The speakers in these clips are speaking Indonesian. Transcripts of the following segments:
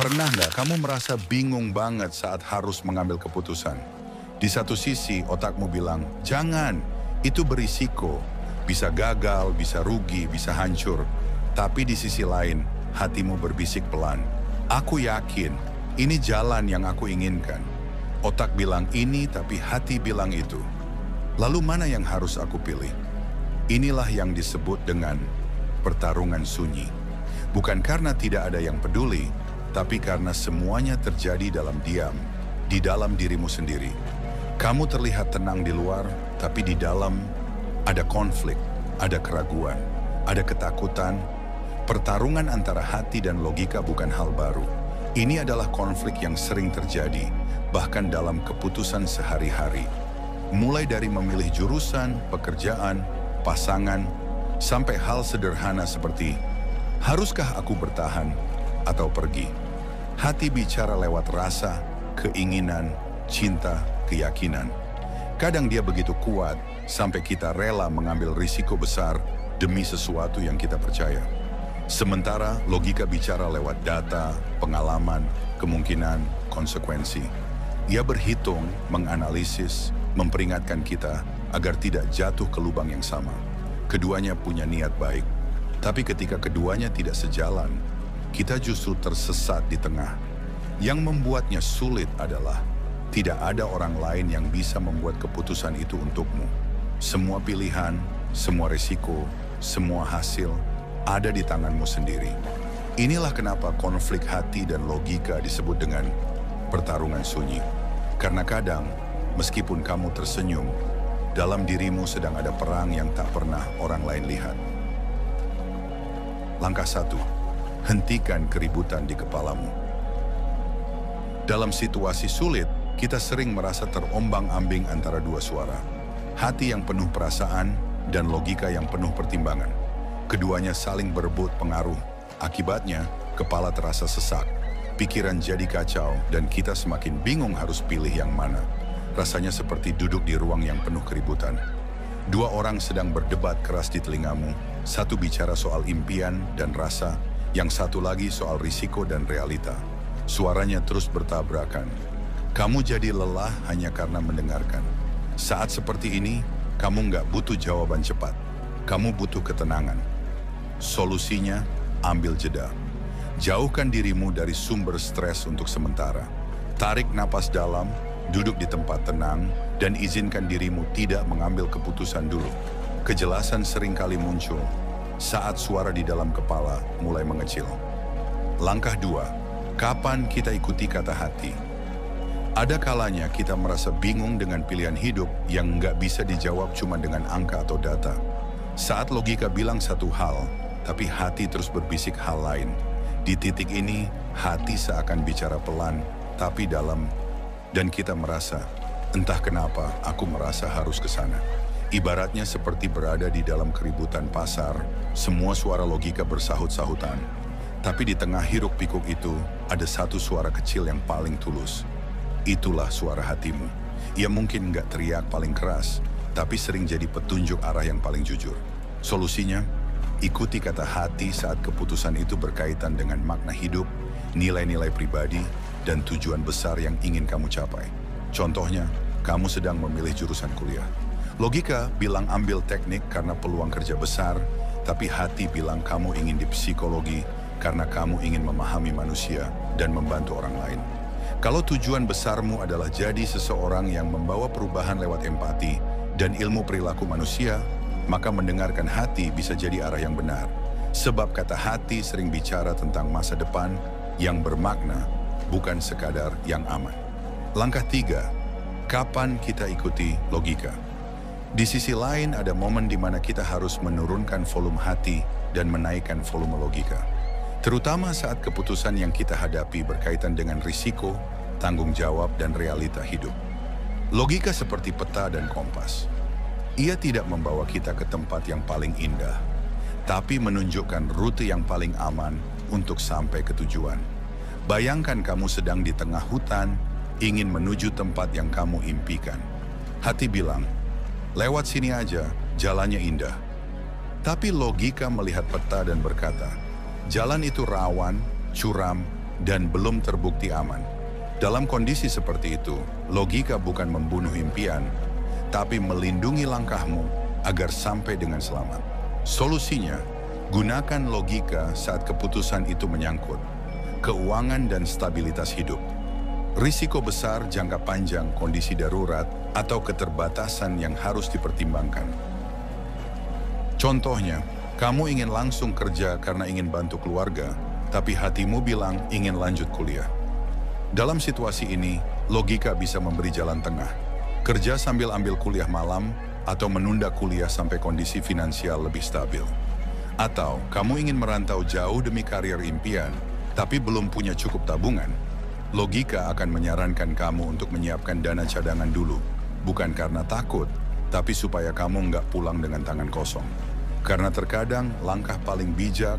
Pernah nggak kamu merasa bingung banget saat harus mengambil keputusan? Di satu sisi otakmu bilang, jangan, itu berisiko. Bisa gagal, bisa rugi, bisa hancur. Tapi di sisi lain, hatimu berbisik pelan. Aku yakin, ini jalan yang aku inginkan. Otak bilang ini, tapi hati bilang itu. Lalu mana yang harus aku pilih? Inilah yang disebut dengan pertarungan sunyi. Bukan karena tidak ada yang peduli, tapi karena semuanya terjadi dalam diam, di dalam dirimu sendiri. Kamu terlihat tenang di luar, tapi di dalam ada konflik, ada keraguan, ada ketakutan. Pertarungan antara hati dan logika bukan hal baru. Ini adalah konflik yang sering terjadi, bahkan dalam keputusan sehari-hari. Mulai dari memilih jurusan, pekerjaan, pasangan, sampai hal sederhana seperti, haruskah aku bertahan atau pergi? Hati bicara lewat rasa, keinginan, cinta, keyakinan. Kadang dia begitu kuat sampai kita rela mengambil risiko besar demi sesuatu yang kita percaya. Sementara logika bicara lewat data, pengalaman, kemungkinan, konsekuensi. Ia berhitung, menganalisis, memperingatkan kita agar tidak jatuh ke lubang yang sama. Keduanya punya niat baik, tapi ketika keduanya tidak sejalan, kita justru tersesat di tengah. Yang membuatnya sulit adalah tidak ada orang lain yang bisa membuat keputusan itu untukmu. Semua pilihan, semua risiko, semua hasil ada di tanganmu sendiri. Inilah kenapa konflik hati dan logika disebut dengan pertarungan sunyi. Karena kadang, meskipun kamu tersenyum, dalam dirimu sedang ada perang yang tak pernah orang lain lihat. Langkah 1. Hentikan keributan di kepalamu. Dalam situasi sulit, kita sering merasa terombang-ambing antara dua suara. Hati yang penuh perasaan dan logika yang penuh pertimbangan. Keduanya saling berebut pengaruh. Akibatnya, kepala terasa sesak, pikiran jadi kacau, dan kita semakin bingung harus pilih yang mana. Rasanya seperti duduk di ruang yang penuh keributan. Dua orang sedang berdebat keras di telingamu. Satu bicara soal impian dan rasa, yang satu lagi soal risiko dan realita. Suaranya terus bertabrakan. Kamu jadi lelah hanya karena mendengarkan. Saat seperti ini, kamu nggak butuh jawaban cepat. Kamu butuh ketenangan. Solusinya, ambil jeda. Jauhkan dirimu dari sumber stres untuk sementara. Tarik napas dalam, duduk di tempat tenang, dan izinkan dirimu tidak mengambil keputusan dulu. Kejelasan seringkali muncul saat suara di dalam kepala mulai mengecil. Langkah 2, kapan kita ikuti kata hati? Ada kalanya kita merasa bingung dengan pilihan hidup yang nggak bisa dijawab cuma dengan angka atau data. Saat logika bilang satu hal, tapi hati terus berbisik hal lain. Di titik ini, hati seakan bicara pelan, tapi dalam, dan kita merasa, entah kenapa aku merasa harus ke sana. Ibaratnya seperti berada di dalam keributan pasar, semua suara logika bersahut-sahutan. Tapi di tengah hiruk-pikuk itu, ada satu suara kecil yang paling tulus. Itulah suara hatimu. Ia mungkin nggak teriak paling keras, tapi sering jadi petunjuk arah yang paling jujur. Solusinya, ikuti kata hati saat keputusan itu berkaitan dengan makna hidup, nilai-nilai pribadi, dan tujuan besar yang ingin kamu capai. Contohnya, kamu sedang memilih jurusan kuliah. Logika bilang ambil teknik karena peluang kerja besar, tapi hati bilang kamu ingin di psikologi karena kamu ingin memahami manusia dan membantu orang lain. Kalau tujuan besarmu adalah jadi seseorang yang membawa perubahan lewat empati dan ilmu perilaku manusia, maka mendengarkan hati bisa jadi arah yang benar. Sebab kata hati sering bicara tentang masa depan yang bermakna, bukan sekadar yang aman. Langkah 3, kapan kita ikuti logika? Di sisi lain ada momen di mana kita harus menurunkan volume hati dan menaikkan volume logika. Terutama saat keputusan yang kita hadapi berkaitan dengan risiko, tanggung jawab, dan realita hidup. Logika seperti peta dan kompas. Ia tidak membawa kita ke tempat yang paling indah, tapi menunjukkan rute yang paling aman untuk sampai ke tujuan. Bayangkan kamu sedang di tengah hutan, ingin menuju tempat yang kamu impikan. Hati bilang, lewat sini aja, jalannya indah. Tapi logika melihat peta dan berkata, jalan itu rawan, curam, dan belum terbukti aman. Dalam kondisi seperti itu, logika bukan membunuh impian, tapi melindungi langkahmu agar sampai dengan selamat. Solusinya, gunakan logika saat keputusan itu menyangkut keuangan dan stabilitas hidup, risiko besar jangka panjang, kondisi darurat, atau keterbatasan yang harus dipertimbangkan. Contohnya, kamu ingin langsung kerja karena ingin bantu keluarga, tapi hatimu bilang ingin lanjut kuliah. Dalam situasi ini, logika bisa memberi jalan tengah. Kerja sambil ambil kuliah malam, atau menunda kuliah sampai kondisi finansial lebih stabil. Atau kamu ingin merantau jauh demi karir impian, tapi belum punya cukup tabungan. Logika akan menyarankan kamu untuk menyiapkan dana cadangan dulu, bukan karena takut, tapi supaya kamu nggak pulang dengan tangan kosong. Karena terkadang langkah paling bijak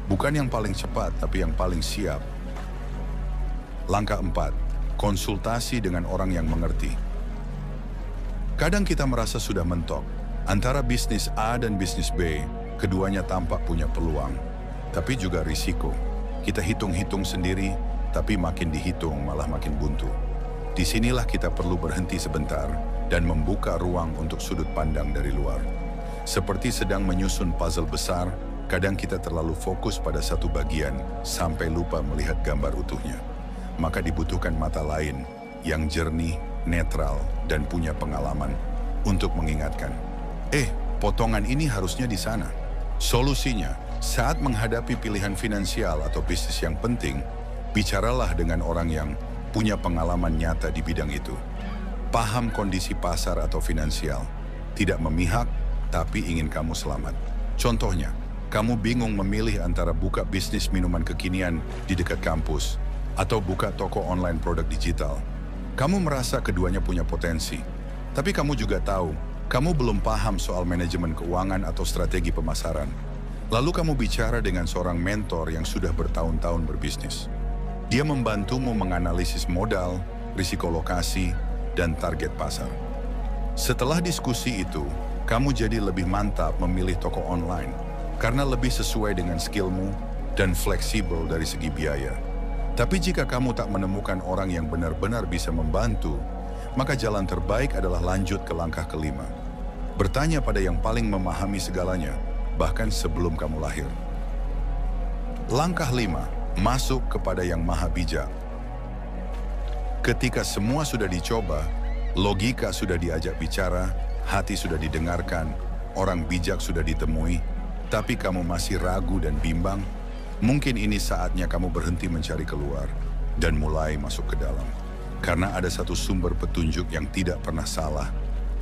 bukan yang paling cepat, tapi yang paling siap. Langkah 4, konsultasi dengan orang yang mengerti. Kadang kita merasa sudah mentok antara bisnis A dan bisnis B, keduanya tampak punya peluang, tapi juga risiko. Kita hitung-hitung sendiri, tapi makin dihitung malah makin buntu. Disinilah kita perlu berhenti sebentar dan membuka ruang untuk sudut pandang dari luar. Seperti sedang menyusun puzzle besar, kadang kita terlalu fokus pada satu bagian sampai lupa melihat gambar utuhnya. Maka dibutuhkan mata lain yang jernih, netral, dan punya pengalaman untuk mengingatkan. Potongan ini harusnya di sana. Solusinya, saat menghadapi pilihan finansial atau bisnis yang penting, bicaralah dengan orang yang punya pengalaman nyata di bidang itu. Paham kondisi pasar atau finansial, tidak memihak, tapi ingin kamu selamat. Contohnya, kamu bingung memilih antara buka bisnis minuman kekinian di dekat kampus atau buka toko online produk digital. Kamu merasa keduanya punya potensi, tapi kamu juga tahu, kamu belum paham soal manajemen keuangan atau strategi pemasaran. Lalu kamu bicara dengan seorang mentor yang sudah bertahun-tahun berbisnis. Dia membantumu menganalisis modal, risiko lokasi, dan target pasar. Setelah diskusi itu, kamu jadi lebih mantap memilih toko online karena lebih sesuai dengan skillmu dan fleksibel dari segi biaya. Tapi jika kamu tak menemukan orang yang benar-benar bisa membantu, maka jalan terbaik adalah lanjut ke langkah kelima. Bertanya pada yang paling memahami segalanya, bahkan sebelum kamu lahir. Langkah 5, masuk kepada yang maha bijak. Ketika semua sudah dicoba, logika sudah diajak bicara, hati sudah didengarkan, orang bijak sudah ditemui, tapi kamu masih ragu dan bimbang, mungkin ini saatnya kamu berhenti mencari keluar dan mulai masuk ke dalam. Karena ada satu sumber petunjuk yang tidak pernah salah,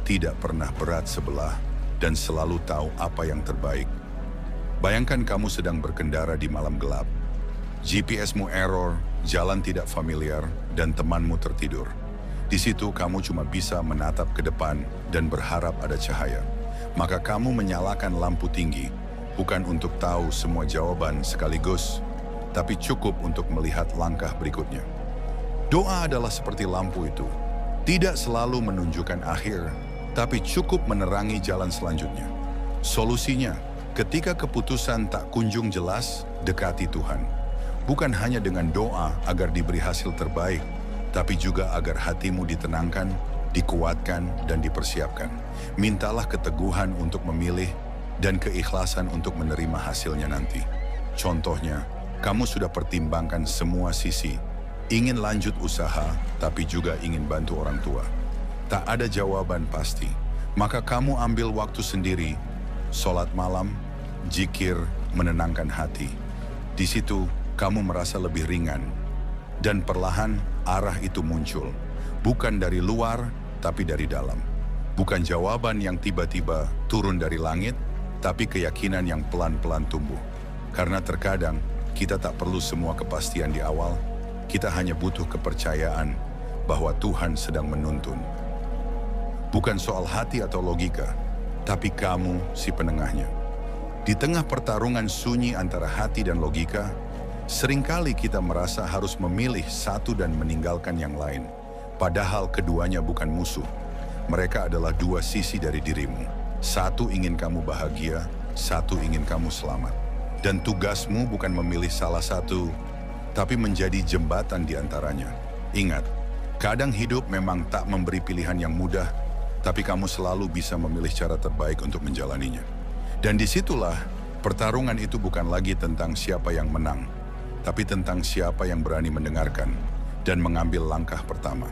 tidak pernah berat sebelah, dan selalu tahu apa yang terbaik. Bayangkan kamu sedang berkendara di malam gelap. GPS-mu error, jalan tidak familiar, dan temanmu tertidur. Di situ kamu cuma bisa menatap ke depan dan berharap ada cahaya. Maka kamu menyalakan lampu tinggi, bukan untuk tahu semua jawaban sekaligus, tapi cukup untuk melihat langkah berikutnya. Doa adalah seperti lampu itu, tidak selalu menunjukkan akhir, tapi cukup menerangi jalan selanjutnya. Solusinya, ketika keputusan tak kunjung jelas, dekati Tuhan. Bukan hanya dengan doa agar diberi hasil terbaik, tapi juga agar hatimu ditenangkan, dikuatkan, dan dipersiapkan. Mintalah keteguhan untuk memilih dan keikhlasan untuk menerima hasilnya nanti. Contohnya, kamu sudah pertimbangkan semua sisi, ingin lanjut usaha, tapi juga ingin bantu orang tua. Tak ada jawaban pasti, maka kamu ambil waktu sendiri, sholat malam, zikir, menenangkan hati. Di situ, kamu merasa lebih ringan, dan perlahan arah itu muncul, bukan dari luar, tapi dari dalam. Bukan jawaban yang tiba-tiba turun dari langit, tapi keyakinan yang pelan-pelan tumbuh. Karena terkadang, kita tak perlu semua kepastian di awal, kita hanya butuh kepercayaan bahwa Tuhan sedang menuntun. Bukan soal hati atau logika, tapi kamu si penengahnya. Di tengah pertarungan sunyi antara hati dan logika, seringkali kita merasa harus memilih satu dan meninggalkan yang lain. Padahal keduanya bukan musuh. Mereka adalah dua sisi dari dirimu. Satu ingin kamu bahagia, satu ingin kamu selamat. Dan tugasmu bukan memilih salah satu, tapi menjadi jembatan di antaranya. Ingat, kadang hidup memang tak memberi pilihan yang mudah, tapi kamu selalu bisa memilih cara terbaik untuk menjalaninya. Dan disitulah pertarungan itu bukan lagi tentang siapa yang menang, tapi tentang siapa yang berani mendengarkan dan mengambil langkah pertama.